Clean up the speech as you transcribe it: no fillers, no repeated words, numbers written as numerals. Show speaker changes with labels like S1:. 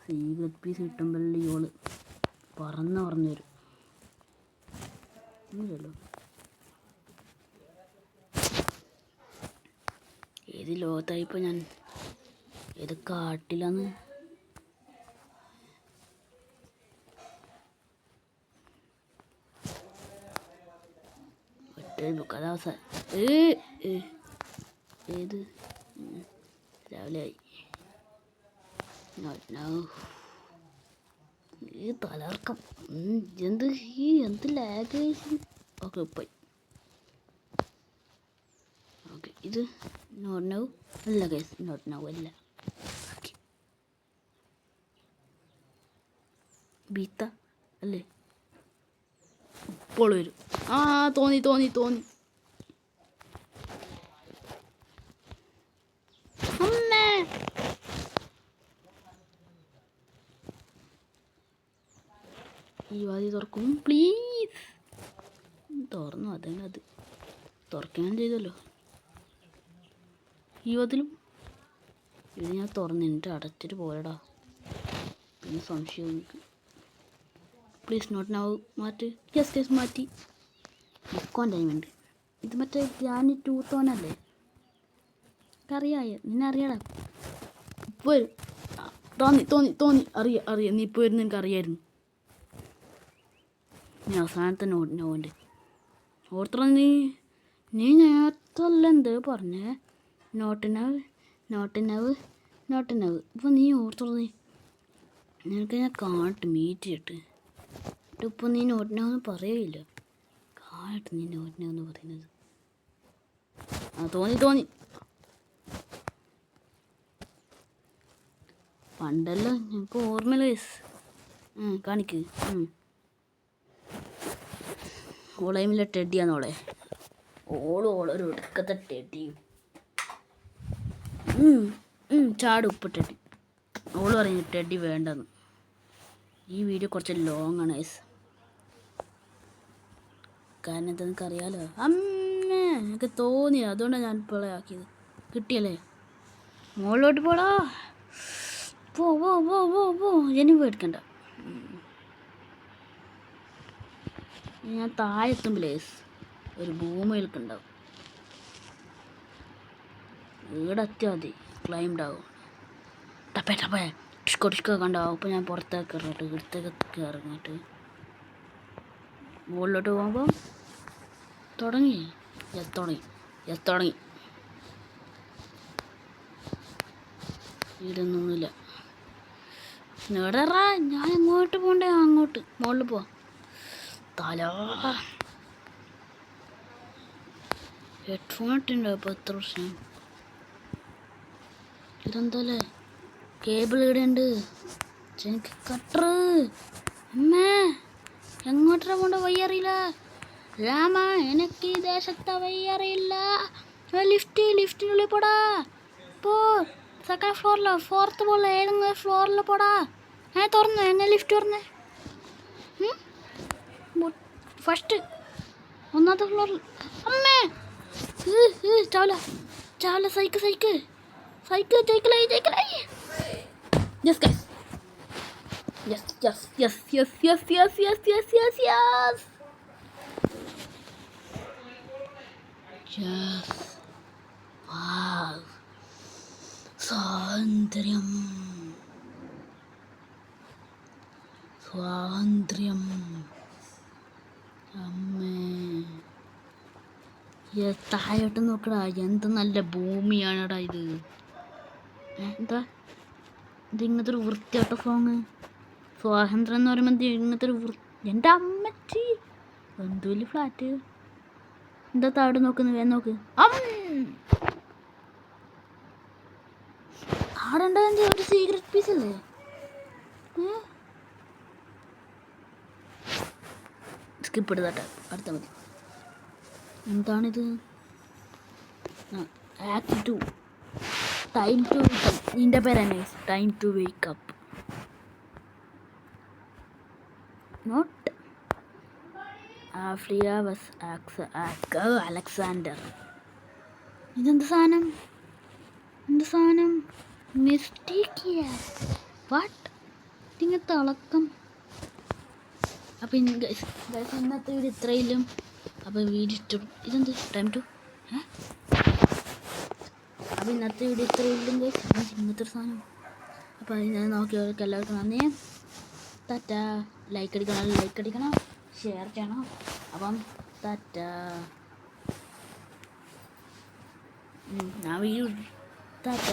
S1: Secret piece കിട്ടുമ്പോഴല്ലേ ഇവള് പറഞ്ഞു വരും. ഇല്ലല്ലോ, ഏത് ലോകത്തായിപ്പോൾ ഞാൻ, ഏത് കാട്ടിലാന്ന്? കഥാവസാനം ഏത് രാവിലെ ആയി. ഈ തലർക്കം എന്ത് ലാഗ്. ഓക്കെ പോയി. ഓക്കെ, ഇത് നോട്ട് നൗ അല്ല ഗൈസ്, നോട്ട് നൗ അല്ല. ബീത്ത അല്ലേ? ഇപ്പോൾ വരും. തോന്നി. ഈ വാതി തുറക്കും പ്ലീസ്. തുറന്നു, അതന്നെ അത് തുറക്കാൻ ചെയ്തല്ലോ. ഈ വാതിലും ഇത് ഞാൻ തുറന്നിട്ട് അടച്ചിട്ട് പോരടാ. പിന്നെ സംശയം എനിക്ക്. Please note now. മാറ്റ്. യെസ് മാറ്റി. നിൽക്കാൻ ടൈമുണ്ട്. ഇത് മറ്റേ ഞാൻ ടൂത്തോനല്ലേ? അറിയായ നിന്നെ അറിയാടാ. ഇപ്പോൾ വരും. തോന്നി അറിയാം നീ ഇപ്പോൾ വരുന്ന എനിക്ക് അറിയായിരുന്നു. നീ അവസാനത്തെ നോണ്ട് ഓർത്തറ. നീ നേരത്തല്ല എന്ത് പറഞ്ഞേ? നോട്ടിനവ്. ഇപ്പോൾ നീ ഓർത്തറ. നിനക്ക് ഞാൻ കാണട്ടെ, മീറ്റ് ചെയ്തിട്ട്. ഇപ്പോൾ നീ നോട്ടിനാവെന്ന് പറയില്ല. കാണട്ടെ നീ നോട്ടിനാവെന്ന് പറയുന്നത്. തോന്നി. പണ്ടല്ലോ ഞങ്ങൾക്ക് ഓർമ്മയില്ല വയസ്സ്. കാണിക്ക്. ഓളൈമില്ല ടെഡിയാന്നോളെ. ഓളൊരു ഒടുക്കത്തെ ടെഡിയും. ചാട് ഉപ്പിട്ടെടി. ഓള് പറഞ്ഞു ടെഡി വേണ്ടെന്ന്. ഈ വീഡിയോ കുറച്ച് ലോങ് ആണ് ഗൈസ്. കാരണം എന്താ അറിയാലോ. അമ്മേ, എനിക്ക് തോന്നി, അതുകൊണ്ടാണ് ഞാൻ ഇപ്പോഴേ ആക്കിയത്. കിട്ടിയല്ലേ? മുകളിലോട്ട് പോടാ. പോ. ഇനി പേടിക്കണ്ട. ഞാൻ താഴെ എത്തുമ്പോൾ ഒരു ഭൂമിയിലൊക്കെ ഉണ്ടാവും. ഇവിടെ എത്തിയാൽ മതി, ക്ലൈംഡ് ആവും. ടപ്പേ ടിഷ്കോ കണ്ടാവും. അപ്പോൾ ഞാൻ പുറത്തേക്ക് ഇറങ്ങിട്ട് ഇടത്തേക്ക് ഇറങ്ങിയിട്ട് മുകളിലോട്ട് പോകുമ്പോൾ തുടങ്ങി. ഇവിടൊന്നുമില്ല. നേടറാ, ഞാൻ എങ്ങോട്ട് പോകണ്ടേ? അങ്ങോട്ട് മുകളിൽ പോവാം. ഹെഡ്ഫോൺ ഇട്ടുണ്ടോ? ഇപ്പോൾ എത്ര പ്രശ്നം. ഇതെന്തല്ലേ കേബിൾ ഇവിടെ ഉണ്ട്. എനിക്ക് കട്ടർ. അമ്മേ, എങ്ങോട്ടാ പോണ്ട വയ്യറിയില്ല. രാമ, എനിക്ക് ഈ ദേശത്തെ വയ്യറിയില്ല. ലിഫ്റ്റിനുള്ളിൽ പോടാ. സെക്കൻഡ് ഫ്ലോറിലോ ഫോർത്ത് പോലെ ഏതെങ്കിലും ഫ്ലോറിൽ പോടാ. തുറന്നു എന്നെ ലിഫ്റ്റ് തുറന്നേ. ഫസ്റ്റ് ഒന്നാമത്തെ ഫ്ലോറിൽ. അമ്മേ, ചാവല സൈക്കിളായി. Yes guys. Yes. Wow. സ്വാതന്ത്ര്യം. അമ്മേ, താഴോട്ട് നോക്കടാ. എന്ത് നല്ല ഭൂമിയാണടാ ഇത്. എന്താ ഇത് ഇങ്ങനത്തെ ഒരു വൃത്തിയായിട്ട സോങ്? സ്വാതന്ത്ര്യം എന്ന് പറയുമ്പോൾ ഇങ്ങനത്തെ ഒരു എൻ്റെ അമ്മച്ചി എന്ത് വലിയ ഫ്ലാറ്റ്. എന്താ താഴെ നോക്കുന്നത്? വേഗം നോക്ക്. ആടെ ഉണ്ടാകുന്ന ഒരു സീക്രട്ട് പീസ് അല്ലേ? സ്കിപ്പ് എടുത്താട്ടെ, അടുത്ത മതി. എന്താണിത്? Act 2 time to wake up. നിന്റെ പേരെന്നെ time to wake up. Not ആഫ്രിയ വസ് അലക്സാണ്ടർ. ഇതെന്ത് സാധനം? മിസ്റ്റേക്കിയ. വാട്ട്? ഇതിങ്ങനെ തിളക്കം. അപ്പോൾ ഇന്നത്തെ വീഡിയോ ഇത്രയിലും. അപ്പോൾ വീഡിയോ ഇഷ്ടം ഇതെന്ത് ടൈം ടു അപ്പോൾ ഇന്നത്തെ വീഡിയോ ഇത്രയിലും ഇന്നത്തെ ഒരു സാധനം. അപ്പോൾ അതിനെ നോക്കിയവർക്ക് എല്ലാവർക്കും നന്ദി. ടാറ്റ. ലൈക്ക് അടിക്കണം, ഷെയർ ചെയ്യണം. അപ്പം ടാറ്റ. ഞാൻ വീഡിയോ ടാറ്റ.